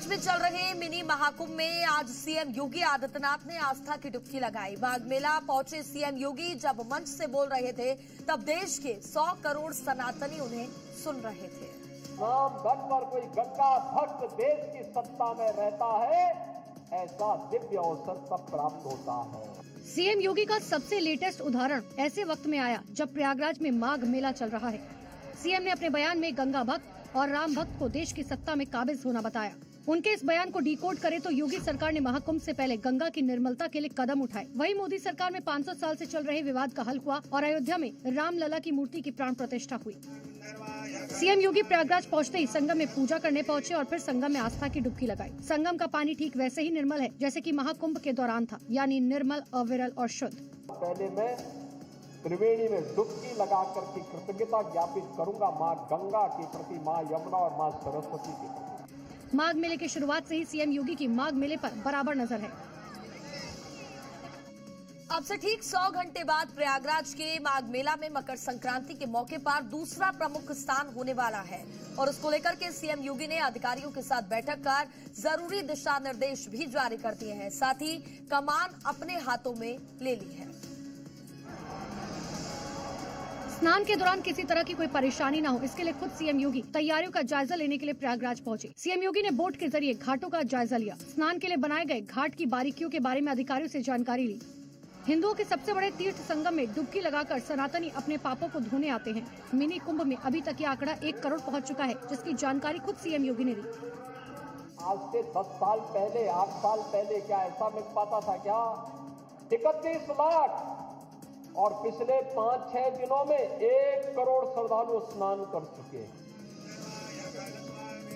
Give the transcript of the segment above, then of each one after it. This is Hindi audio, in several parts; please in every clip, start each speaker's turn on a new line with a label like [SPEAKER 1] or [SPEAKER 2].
[SPEAKER 1] प्रयागराज में चल रहे मिनी महाकुंभ में आज सीएम योगी आदित्यनाथ ने आस्था की डुबकी लगाई। माघ मेला पहुंचे सीएम योगी जब मंच से बोल रहे थे तब देश के 100 करोड़ सनातनी उन्हें सुन रहे थे।
[SPEAKER 2] नाम धन पर कोई गंगा भक्त देश की सत्ता में रहता है, ऐसा दिव्य अवसर तब प्राप्त होता है।
[SPEAKER 3] सीएम योगी का सबसे लेटेस्ट उदाहरण ऐसे वक्त में आया जब प्रयागराज में माघ मेला चल रहा है। सीएम ने अपने बयान में गंगा भक्त और राम भक्त को देश की सत्ता में काबिज होना बताया। उनके इस बयान को डिकोड करे तो योगी सरकार ने महाकुंभ से पहले गंगा की निर्मलता के लिए कदम उठाए। वहीं मोदी सरकार में 500 साल से चल रहे विवाद का हल हुआ और अयोध्या में रामलला की मूर्ति की प्राण प्रतिष्ठा हुई। सीएम योगी प्रयागराज पहुंचते ही संगम में पूजा करने पहुंचे और फिर संगम में आस्था की डुबकी लगाई। संगम का पानी ठीक वैसे ही निर्मल है जैसे कि महाकुंभ के दौरान था, यानी निर्मल, अविरल और शुद्ध।
[SPEAKER 2] पहले मैं त्रिवेणी में डुबकी लगाकर की कृतज्ञता ज्ञापित करूंगा माँ गंगा के प्रति, माँ यमुना और माँ सरस्वती के प्रति।
[SPEAKER 3] माघ मेले की शुरुआत से ही सीएम योगी की माघ मेले पर बराबर नजर है।
[SPEAKER 1] अब से ठीक 100 घंटे बाद प्रयागराज के माघ मेला में मकर संक्रांति के मौके पर दूसरा प्रमुख स्थान होने वाला है और उसको लेकर के सीएम योगी ने अधिकारियों के साथ बैठक कर जरूरी दिशा निर्देश भी जारी कर दिए हैं। साथ ही कमान अपने हाथों में ले ली है।
[SPEAKER 3] स्नान के दौरान किसी तरह की कोई परेशानी न हो, इसके लिए खुद सीएम योगी तैयारियों का जायजा लेने के लिए प्रयागराज पहुंचे। सीएम योगी ने बोट के जरिए घाटों का जायजा लिया। स्नान के लिए बनाए गए घाट की बारीकियों के बारे में अधिकारियों से जानकारी ली। हिंदुओं के सबसे बड़े तीर्थ संगम में डुबकी लगाकर सनातनी अपने पापों को धोने आते हैं। मिनी कुंभ में अभी तक ये आंकड़ा 1 करोड़ पहुंच चुका है, जिसकी जानकारी खुद सीएम योगी ने दी।
[SPEAKER 2] आज से 10 साल पहले, 8 साल पहले क्या ऐसा मिल पाता था क्या? 31 लाख और पिछले 5-6 दिनों में 1 करोड़ श्रद्धालु स्नान कर चुके हैं।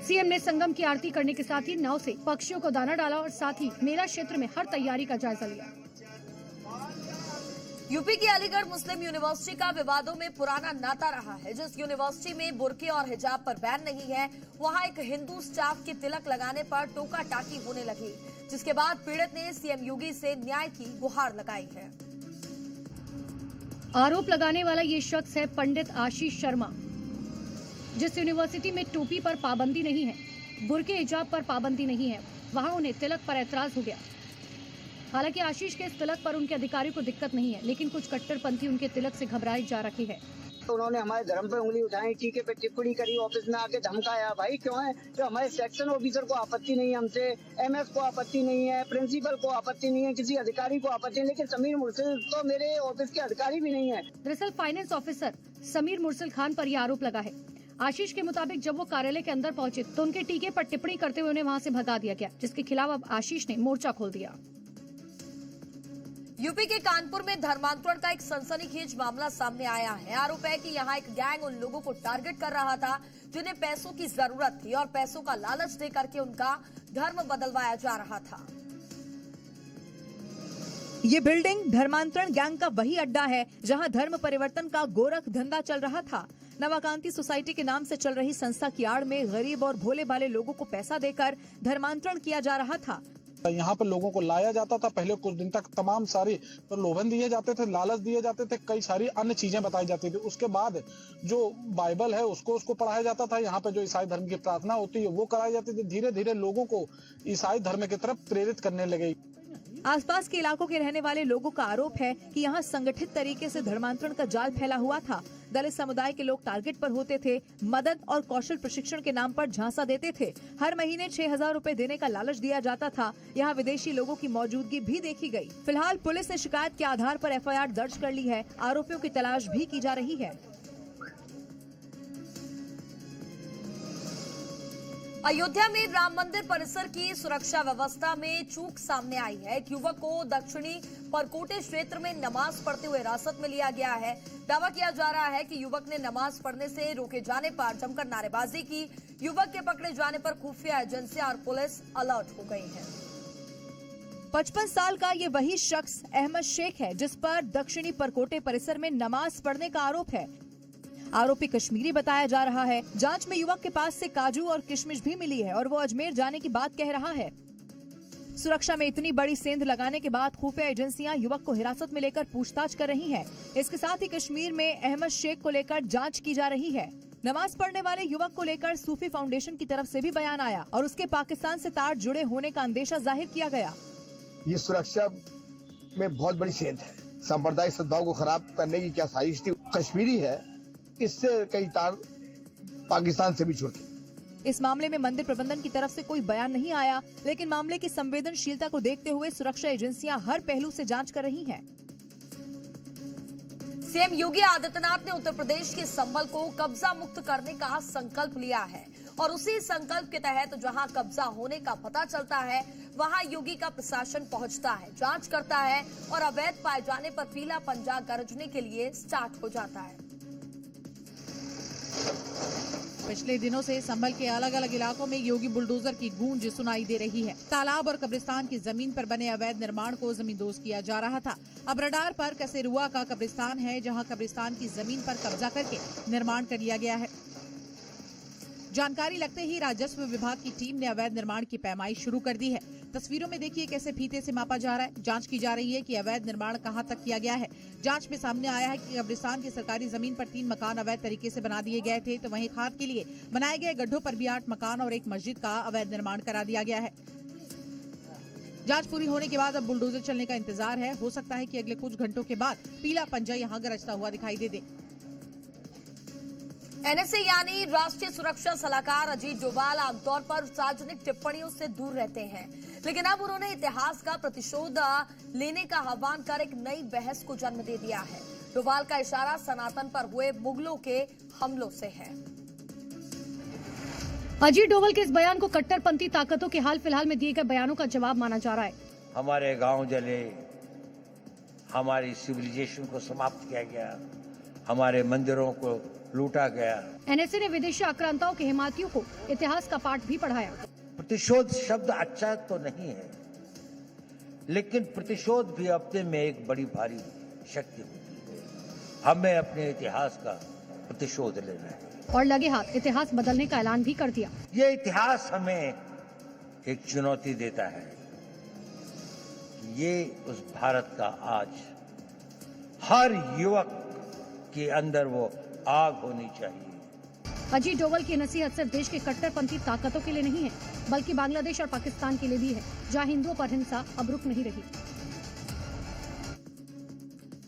[SPEAKER 3] सीएम ने संगम की आरती करने के साथ ही नाव से पक्षियों को दाना डाला और साथ ही मेला क्षेत्र में हर तैयारी का जायजा लिया।
[SPEAKER 1] यूपी की अलीगढ़ मुस्लिम यूनिवर्सिटी का विवादों में पुराना नाता रहा है। जिस यूनिवर्सिटी में बुर्के और हिजाब पर बैन नहीं है, वहां एक हिंदू स्टाफ के तिलक लगाने पर टोका टाकी होने लगी, जिसके बाद पीड़ित ने सीएम योगी से न्याय की गुहार लगाई है।
[SPEAKER 3] आरोप लगाने वाला ये शख्स है पंडित आशीष शर्मा। जिस यूनिवर्सिटी में टोपी पर पाबंदी नहीं है, बुर्के हिजाब पर पाबंदी नहीं है, वहां उन्हें तिलक पर ऐतराज हो गया। हालांकि आशीष के इस तिलक पर उनके अधिकारियों को दिक्कत नहीं है, लेकिन कुछ कट्टरपंथी उनके तिलक से घबराए जा रखे हैं।
[SPEAKER 4] तो उन्होंने हमारे धर्म पे उंगली उठाई, टीके पे टिप्पणी करी, ऑफिस में आके धमकाया। भाई क्यों है? तो हमारे सेक्शन ऑफिसर को आपत्ति नहीं है, हमसे एमएस को आपत्ति नहीं है, प्रिंसिपल को आपत्ति नहीं है, किसी अधिकारी को आपत्ति नहीं, लेकिन समीर मुर्सिल तो मेरे ऑफिस के अधिकारी भी नहीं है।
[SPEAKER 3] दरअसल फाइनेंस ऑफिसर समीर मुर्सिल खान पर यह आरोप लगा है। आशीष के मुताबिक जब वो कार्यालय के अंदर पहुंचे तो उनके टीके पर टिप्पणी करते हुए उन्हें वहां से भगा दिया गया, जिसके खिलाफ अब आशीष ने मोर्चा खोल दिया।
[SPEAKER 1] यूपी के कानपुर में धर्मांतरण का एक सनसनीखेज मामला सामने आया है। आरोप है कि यहां एक गैंग उन लोगों को टारगेट कर रहा था जिन्हें पैसों की जरूरत थी और पैसों का लालच दे करके उनका धर्म बदलवाया जा रहा था।
[SPEAKER 5] ये बिल्डिंग धर्मांतरण गैंग का वही अड्डा है जहां धर्म परिवर्तन का गोरख धंधा चल रहा था। नवाकांति सोसाइटी के नाम से चल रही संस्था की आड़ में गरीब और भोले भाले लोगों को पैसा देकर धर्मांतरण किया जा रहा था।
[SPEAKER 6] यहाँ पर लोगों को लाया जाता था। पहले कुछ दिन तक तमाम सारी प्रलोभन दिए जाते थे, लालच दिए जाते थे, कई सारी अन्य चीजें बताई जाती थी। उसके बाद जो बाइबल है उसको पढ़ाया जाता था। यहाँ पे जो ईसाई धर्म की प्रार्थना होती है वो कराई जाती थी। धीरे धीरे लोगों को ईसाई धर्म की तरफ प्रेरित करने लगे।
[SPEAKER 5] आसपास के इलाकों के रहने वाले लोगों का आरोप है कि यहाँ संगठित तरीके से धर्मांतरण का जाल फैला हुआ था। दलित समुदाय के लोग टारगेट पर होते थे, मदद और कौशल प्रशिक्षण के नाम पर झांसा देते थे। हर महीने 6,000 रुपए देने का लालच दिया जाता था। यहाँ विदेशी लोगों की मौजूदगी भी देखी गई। फिलहाल पुलिस ने शिकायत के आधार पर एफआईआर दर्ज कर ली है। आरोपियों की तलाश भी की जा रही है।
[SPEAKER 1] अयोध्या में राम मंदिर परिसर की सुरक्षा व्यवस्था में चूक सामने आई है। एक युवक को दक्षिणी परकोटे क्षेत्र में नमाज पढ़ते हुए हिरासत में लिया गया है। दावा किया जा रहा है कि युवक ने नमाज पढ़ने से रोके जाने पर जमकर नारेबाजी की। युवक के पकड़े जाने पर खुफिया एजेंसियां और पुलिस अलर्ट हो गई है।
[SPEAKER 5] 55 साल का ये वही शख्स अहमद शेख है जिस पर दक्षिणी परकोटे परिसर में नमाज पढ़ने का आरोप है। आरोपी कश्मीरी बताया जा रहा है। जांच में युवक के पास से काजू और किशमिश भी मिली है और वो अजमेर जाने की बात कह रहा है। सुरक्षा में इतनी बड़ी सेंध लगाने के बाद खुफिया एजेंसियां युवक को हिरासत में लेकर पूछताछ कर रही हैं। इसके साथ ही कश्मीर में अहमद शेख को लेकर जांच की जा रही है। नमाज पढ़ने वाले युवक को लेकर सूफी फाउंडेशन की तरफ से भी बयान आया और उसके पाकिस्तान से तार जुड़े होने का अंदेशा जाहिर किया गया।
[SPEAKER 7] ये सुरक्षा में बहुत बड़ी सेंध है। सांप्रदायिक सद्भाव को खराब करने की क्या साजिश थी? कश्मीरी है, इससे कई तार पाकिस्तान से भी जुड़े।
[SPEAKER 5] इस मामले में मंदिर प्रबंधन की तरफ से कोई बयान नहीं आया, लेकिन मामले की संवेदनशीलता को देखते हुए सुरक्षा एजेंसियां हर पहलू से जांच कर रही हैं।
[SPEAKER 1] सीएम योगी आदित्यनाथ ने उत्तर प्रदेश के संभल को कब्जा मुक्त करने का संकल्प लिया है और उसी संकल्प के तहत जहां कब्जा होने का पता चलता है वहां योगी का प्रशासन पहुंचता है, जांच करता है और अवैध पाए जाने पर पीला पंजा गरजने के लिए स्टार्ट हो जाता है।
[SPEAKER 5] पिछले दिनों से संभल के अलग अलग इलाकों में योगी बुलडोजर की गूंज सुनाई दे रही है। तालाब और कब्रिस्तान की जमीन पर बने अवैध निर्माण को जमींदोज किया जा रहा था। अब रडार पर कसेरुआ का कब्रिस्तान है, जहां कब्रिस्तान की जमीन पर कब्जा करके निर्माण कर लिया गया है। जानकारी लगते ही राजस्व विभाग की टीम ने अवैध निर्माण की पैमाई शुरू कर दी है। तस्वीरों में देखिए कैसे फीते से मापा जा रहा है। जांच की जा रही है कि अवैध निर्माण कहां तक किया गया है। जांच में सामने आया है कि कब्रिस्तान की सरकारी जमीन पर 3 मकान अवैध तरीके से बना दिए गए थे, तो वहीं खाद के लिए बनाए गए गड्ढों पर भी 8 मकान और 1 मस्जिद का अवैध निर्माण करा दिया गया है। जांच पूरी होने के बाद अब बुलडोजर चलने का इंतजार है। हो सकता है कि अगले कुछ घंटों के बाद पीला पंजा यहां गरजता हुआ दिखाई दे।
[SPEAKER 1] एनएसए यानी राष्ट्रीय सुरक्षा सलाहकार अजीत डोभाल आमतौर पर सार्वजनिक टिप्पणियों से दूर रहते हैं, लेकिन अब उन्होंने इतिहास का प्रतिशोध लेने का आह्वान कर एक नई बहस को जन्म दे दिया है। डोभाल का इशारा सनातन पर हुए मुगलों के हमलों से है।
[SPEAKER 3] अजीत डोभाल के इस बयान को कट्टरपंथी ताकतों के हाल फिलहाल में दिए गए बयानों का जवाब माना जा रहा है।
[SPEAKER 8] हमारे गांव जले, हमारी सिविलाइजेशन को समाप्त किया गया, हमारे मंदिरों को लूटा गया।
[SPEAKER 3] एनएसए ने विदेशी आक्रांताओं के हिमायतियों को इतिहास का पाठ भी पढ़ाया।
[SPEAKER 8] प्रतिशोध शब्द अच्छा तो नहीं है, लेकिन प्रतिशोध भी अपने में एक बड़ी भारी शक्ति होती है। हमें अपने इतिहास का प्रतिशोध लेना है
[SPEAKER 3] और लगे हाथ इतिहास बदलने का ऐलान भी कर दिया।
[SPEAKER 8] ये इतिहास हमें एक चुनौती देता है। ये उस भारत का आज हर युवक के अंदर वो आग होनी चाहिए।
[SPEAKER 3] अजीत डोभाल की नसीहत सिर्फ देश के कट्टरपंथी ताकतों के लिए नहीं है, बल्कि बांग्लादेश और पाकिस्तान के लिए भी है, जहां हिंदुओं पर हिंसा अब रुक नहीं रही।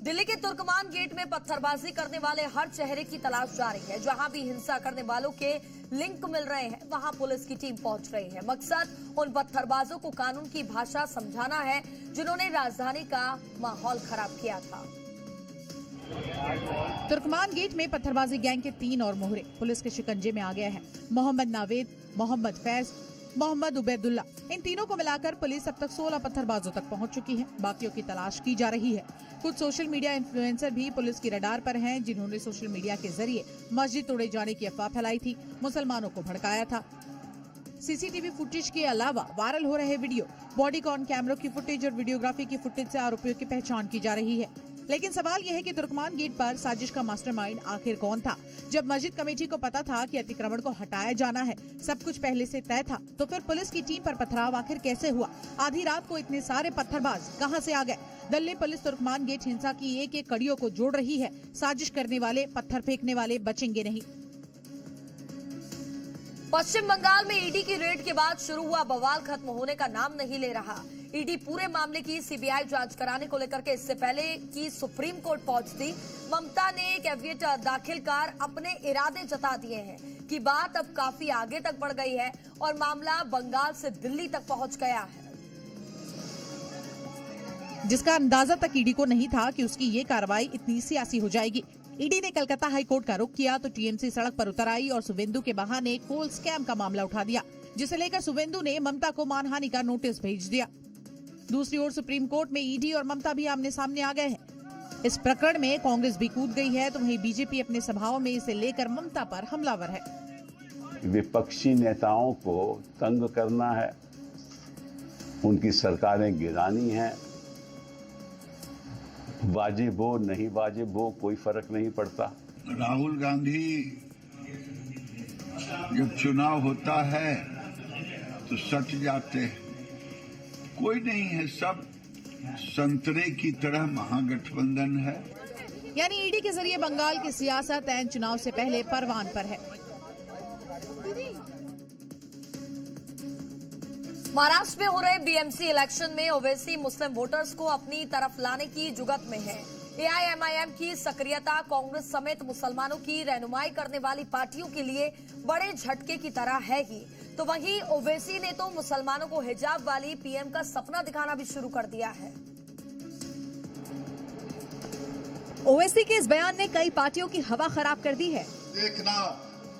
[SPEAKER 1] दिल्ली के तुर्कमान गेट में पत्थरबाजी करने वाले हर चेहरे की तलाश जारी है। जहां भी हिंसा करने वालों के लिंक मिल रहे हैं, वहां पुलिस की टीम पहुंच रही है। मकसद उन पत्थरबाजों को कानून की भाषा समझाना है, जिन्होंने राजधानी का माहौल खराब किया था।
[SPEAKER 5] तुर्कमान गेट में पत्थरबाजी गैंग के 3 और मोहरे पुलिस के शिकंजे में आ गए हैं। मोहम्मद नावेद, मोहम्मद फैज, मोहम्मद उबैदुल्ला, इन तीनों को मिलाकर पुलिस अब तक 16 पत्थरबाजों तक पहुंच चुकी है। बाकियों की तलाश की जा रही है। कुछ सोशल मीडिया इन्फ्लुएंसर भी पुलिस की रडार पर हैं, जिन्होंने सोशल मीडिया के जरिए मस्जिद तोड़े जाने की अफवाह फैलाई थी, मुसलमानों को भड़काया था। सीसीटीवी फुटेज के अलावा वायरल हो रहे वीडियो, बॉडी कॉर्न कैमरों की फुटेज और वीडियोग्राफी की फुटेज से आरोपियों की पहचान की जा रही है। लेकिन सवाल यह है कि तुर्कमान गेट पर साजिश का मास्टरमाइंड आखिर कौन था? जब मस्जिद कमेटी को पता था कि अतिक्रमण को हटाया जाना है, सब कुछ पहले से तय था, तो फिर पुलिस की टीम पर पथराव आखिर कैसे हुआ? आधी रात को इतने सारे पत्थरबाज कहां से आ गए? दिल्ली पुलिस तुर्कमान गेट हिंसा की एक कड़ियों को जोड़ रही है। साजिश करने वाले, पत्थर फेंकने वाले बचेंगे नहीं।
[SPEAKER 1] पश्चिम बंगाल में ईडी की रेड के बाद शुरू हुआ बवाल खत्म होने का नाम नहीं ले रहा। ईडी पूरे मामले की सीबीआई जांच कराने को लेकर के इससे पहले कि सुप्रीम कोर्ट पहुंचती, ममता ने एक एफआईआर दाखिल कर अपने इरादे जता दिए हैं कि बात अब काफी आगे तक बढ़ गई है और मामला बंगाल से दिल्ली तक पहुंच गया है,
[SPEAKER 5] जिसका अंदाजा तक ईडी को नहीं था कि उसकी ये कार्रवाई इतनी सियासी हो जाएगी। ईडी ने कलकत्ता हाईकोर्ट का रुख किया तो टीएमसी सड़क पर उतर आई और सुवेंदु के बहाने कोल स्कैम का मामला उठा दिया, जिसे लेकर सुवेंदु ने ममता को मानहानि का नोटिस भेज दिया। दूसरी ओर सुप्रीम कोर्ट में ईडी और ममता भी आमने सामने आ गए हैं। इस प्रकरण में कांग्रेस भी कूद गई है, तो वहीं बीजेपी अपने सभाओं में इसे लेकर ममता पर हमलावर है।
[SPEAKER 9] विपक्षी नेताओं को तंग करना है, उनकी सरकारें गिरानी है, वाजिब हो नहीं वाजिब हो कोई फर्क नहीं पड़ता।
[SPEAKER 10] राहुल गांधी जब चुनाव होता है तो सट जाते हैं, कोई नहीं है, सब संतरे की तरह महागठबंधन है।
[SPEAKER 5] यानी ईडी के जरिए बंगाल की सियासत ऐन चुनाव से पहले परवान पर है।
[SPEAKER 1] महाराष्ट्र में हो रहे बीएमसी इलेक्शन में ओवैसी मुस्लिम वोटर्स को अपनी तरफ लाने की जुगत में है। एआईएमआईएम की सक्रियता कांग्रेस समेत मुसलमानों की रहनुमाई करने वाली पार्टियों के लिए बड़े झटके की तरह है ही। तो वहीं ओवैसी ने तो मुसलमानों को हिजाब वाली पीएम का सपना दिखाना भी शुरू कर दिया है।
[SPEAKER 5] ओवैसी के इस बयान ने कई पार्टियों की हवा खराब कर दी है।
[SPEAKER 10] देखना,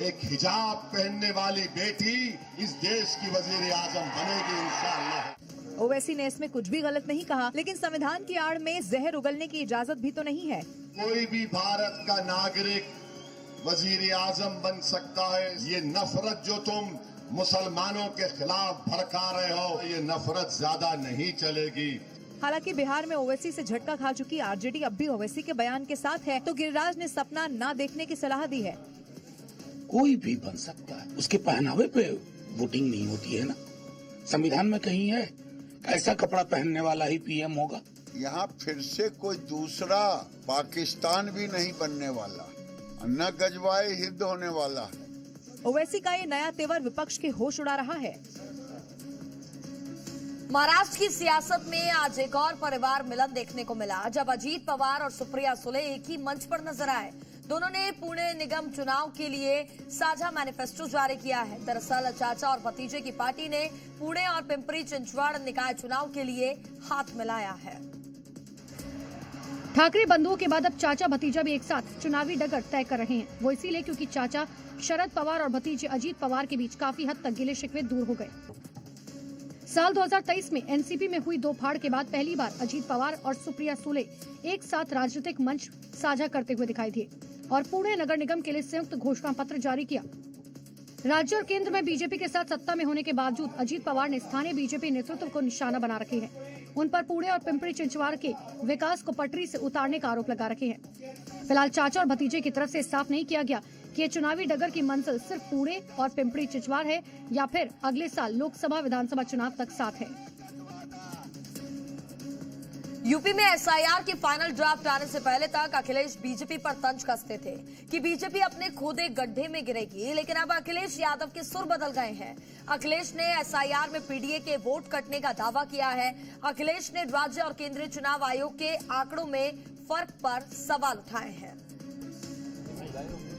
[SPEAKER 10] एक हिजाब पहनने वाली बेटी इस देश की वजीर आजम बनेगी इंशाअल्लाह।
[SPEAKER 5] ओवैसी ने इसमें कुछ भी गलत नहीं कहा, लेकिन संविधान की आड़ में जहर उगलने की इजाजत भी तो नहीं है।
[SPEAKER 10] कोई भी भारत का नागरिक वजीर आजम बन सकता है। ये नफरत जो तुम मुसलमानों के खिलाफ भड़का रहे हो, ये नफरत ज्यादा नहीं चलेगी।
[SPEAKER 5] हालांकि बिहार में ओवैसी से झटका खा चुकी आरजेडी अब भी ओवैसी के बयान के साथ है, तो गिरिराज ने सपना ना देखने की सलाह दी है।
[SPEAKER 11] कोई भी बन सकता है, उसके पहनावे पे वोटिंग नहीं होती है ना। संविधान में कहीं है ऐसा कपड़ा पहनने वाला ही पीएम होगा।
[SPEAKER 10] यहाँ फिर से कोई दूसरा पाकिस्तान भी नहीं बनने वाला, न गजवाए हिंद होने वाला है।
[SPEAKER 5] ओवैसी का ये नया तेवर विपक्ष के होश उड़ा रहा है।
[SPEAKER 1] महाराष्ट्र की सियासत में आज एक और परिवार मिलन देखने को मिला, जब अजीत पवार और सुप्रिया सुले एक ही मंच पर नजर आए। दोनों ने पुणे निगम चुनाव के लिए साझा मैनिफेस्टो जारी किया है। दरअसल चाचा और भतीजे की पार्टी ने पुणे और पिंपरी चिंचवड़ निकाय चुनाव के लिए हाथ मिलाया है।
[SPEAKER 3] ठाकरे बंधुओं के बाद अब चाचा भतीजा भी एक साथ चुनावी डगर तय कर रहे हैं। वो इसीलिए क्योंकि चाचा शरद पवार और भतीजे अजीत पवार के बीच काफी हद तक गिले शिकवे दूर हो गए। साल 2023 में एनसीपी में हुई दो फाड़ के बाद पहली बार अजीत पवार और सुप्रिया सुले एक साथ राजनीतिक मंच साझा करते हुए दिखाई दिए और पुणे नगर निगम के लिए संयुक्त घोषणा पत्र जारी किया। राज्य और केंद्र में बीजेपी के साथ सत्ता में होने के बावजूद अजीत पवार ने स्थानीय बीजेपी नेतृत्व को निशाना बना रखे हैं। उन पर पुणे और पिंपरी चिंचवड़ के विकास को पटरी से उतारने का आरोप लगा रखे हैं। फिलहाल चाचा और भतीजे की तरफ से साफ नहीं किया गया कि ये चुनावी डगर की मंजिल सिर्फ पुणे और पिंपरी चिंचवड़ है या फिर अगले साल लोकसभा विधानसभा चुनाव तक साथ है।
[SPEAKER 1] यूपी में एसआईआर की फाइनल ड्राफ्ट आने से पहले तक अखिलेश बीजेपी पर तंज कसते थे कि बीजेपी अपने खोदे गड्ढे में गिरेगी, लेकिन अब अखिलेश यादव के सुर बदल गए हैं। अखिलेश ने एसआईआर में पीडीए के वोट कटने का दावा किया है। अखिलेश ने राज्य और केंद्रीय चुनाव आयोग के आंकड़ों में फर्क पर सवाल उठाए हैं।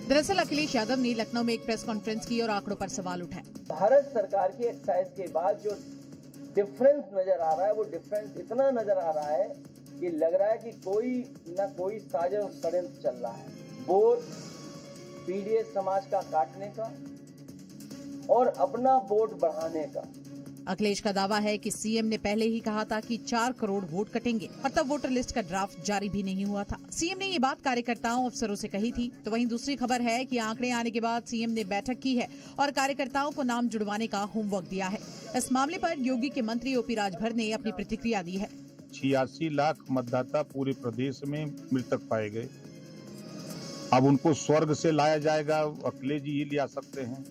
[SPEAKER 5] दरअसल अखिलेश यादव ने लखनऊ में एक प्रेस कॉन्फ्रेंस की और आंकड़ों पर सवाल उठाए।
[SPEAKER 2] भारत सरकार की एक्साइज के बाद जो डिफरेंस नजर आ रहा है, वो डिफरेंस इतना नजर आ रहा है कि लग रहा है कि कोई न कोई साजिश षड्यंत्र चल रहा है। वोट पीडीए समाज का काटने का और अपना वोट बढ़ाने का।
[SPEAKER 5] अखिलेश का दावा है कि सीएम ने पहले ही कहा था कि 4 करोड़ वोट कटेंगे और तब वोटर लिस्ट का ड्राफ्ट जारी भी नहीं हुआ था। सीएम ने ये बात कार्यकर्ताओं अफसरों से कही थी। तो वहीं दूसरी खबर है कि आंकड़े आने के बाद सीएम ने बैठक की है और कार्यकर्ताओं को नाम जुड़वाने का होमवर्क दिया है। इस मामले पर योगी के मंत्री ओपी राजभर ने अपनी प्रतिक्रिया दी है।
[SPEAKER 12] 86 लाख मतदाता पूरे प्रदेश में मृतक पाए गए। अब उनको स्वर्ग से लाया जाएगा, अखिलेश जी ही ला सकते हैं।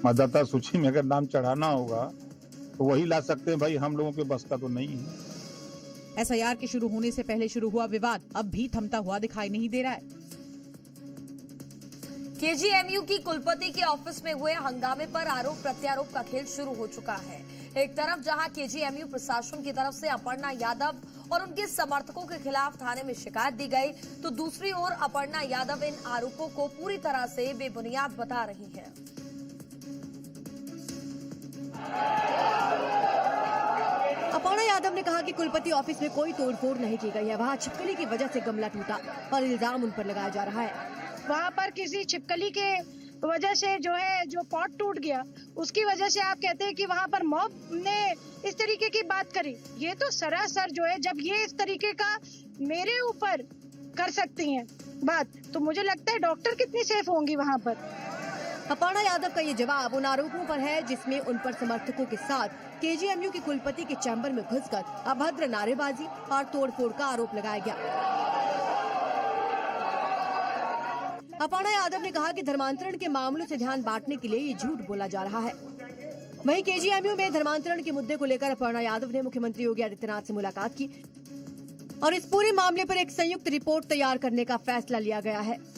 [SPEAKER 12] मतदाता सूची में अगर नाम चढ़ाना होगा तो वही ला सकते हैं भाई, हम लोगों के बस का तो नहीं है।
[SPEAKER 5] एसआईआर के शुरू होने से पहले शुरू हुआ विवाद अब भी थमता हुआ दिखाई नहीं दे रहा है।
[SPEAKER 1] केजीएमयू की कुलपति के ऑफिस में हुए हंगामे पर आरोप प्रत्यारोप का खेल शुरू हो चुका है। एक तरफ जहां केजीएमयू प्रशासन की तरफ से अपर्णा यादव और उनके समर्थकों के खिलाफ थाने में शिकायत दी गई, तो दूसरी ओर अपर्णा यादव इन आरोपों को पूरी तरह से बेबुनियाद बता रही है।
[SPEAKER 13] अपर्णा यादव ने कहा कि कुलपति ऑफिस में कोई तोड़फोड़ नहीं की गई है। वहाँ छिपकली की वजह से गमला टूटा और इल्जाम उन पर लगाया जा रहा है।
[SPEAKER 14] वहाँ पर किसी छिपकली के वजह से जो पॉट टूट गया, उसकी वजह से आप कहते हैं कि वहाँ पर मॉब ने इस तरीके की बात करी। ये तो सरासर जब ये इस तरीके का मेरे ऊपर कर सकती हैं बात, तो मुझे लगता है डॉक्टर कितनी सेफ होंगी वहाँ पर।
[SPEAKER 13] अपर्णा यादव का ये जवाब उन आरोपों पर है जिसमें उन पर समर्थकों के साथ केजीएमयू के कुलपति के चैम्बर में घुसकर अभद्र नारेबाजी और तोड़फोड़ का आरोप लगाया गया। अपर्णा यादव ने कहा कि धर्मांतरण के मामलों से ध्यान बांटने के लिए ये झूठ बोला जा रहा है। वहीं केजीएमयू में धर्मांतरण के मुद्दे को लेकर अपर्णा यादव ने मुख्यमंत्री योगी आदित्यनाथ से मुलाकात की और इस पूरे मामले पर एक संयुक्त रिपोर्ट तैयार करने का फैसला लिया गया है।